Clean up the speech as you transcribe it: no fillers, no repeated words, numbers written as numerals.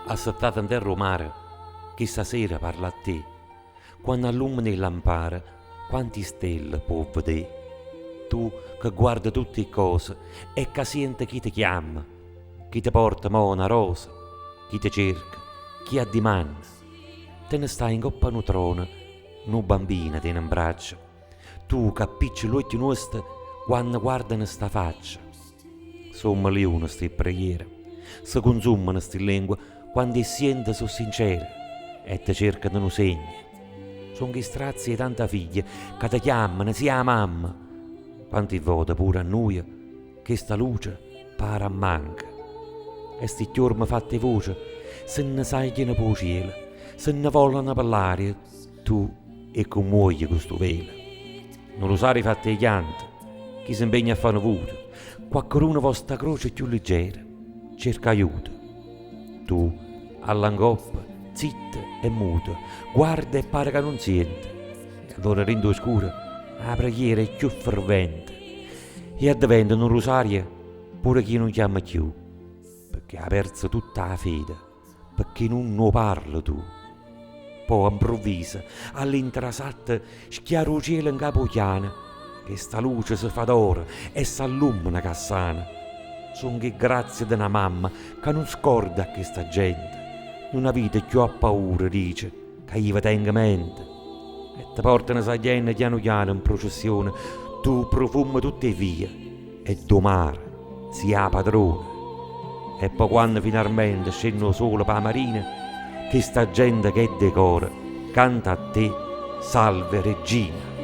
Assettata in terra mare, che stasera parla a te. Quando allumini il lampare, quanti stelle può vedere? Tu che guardi tutte le cose e che senti chi ti chiama, chi ti porta mo una rosa, chi ti cerca, chi ha dimanda. Te ne stai in coppa un trono, una bambina te ne abbraccia. Tu che appicci l'occhio nostro quando guardano sta faccia. Somma leone sti preghiere, si consumano sti lingue quando siente sono sincere e ti cercano un segno. Sono che strazi e tanta figlia che ti chiamano sia mamma. Quanti volte pure a noi che sta luce pare a manca. E sti chiormi fatte voce se ne sagliano per il cielo, se ne volano per l'aria, tu e con muoio questo velo. Non lo sai fatti i chianti, chi si impegna a fare voto, qualcuno vostra croce più leggera, cerca aiuto. Tu, all'angoppa, zitta e muta, guarda e pare che non sente. E allora rendo scura, la preghiera è più fervente. E addiventa un rosario pure chi non chiama più, perché ha perso tutta la fede, perché non ne parla tu. Poi improvvisa, all'intrasatto, schiara il cielo in capo chiana, che sta luce si fa d'oro e s'allumina cassana. Sono che grazie di una mamma che non scorda a questa gente. Non avete più a paura, dice, che gli tenga mente. E ti portano saglienne piano piano in processione, tu profumi tutte vie, e domare sia padrone. E poi quando finalmente scendono solo per la marina, che sta gente che decora, canta a te, salve regina.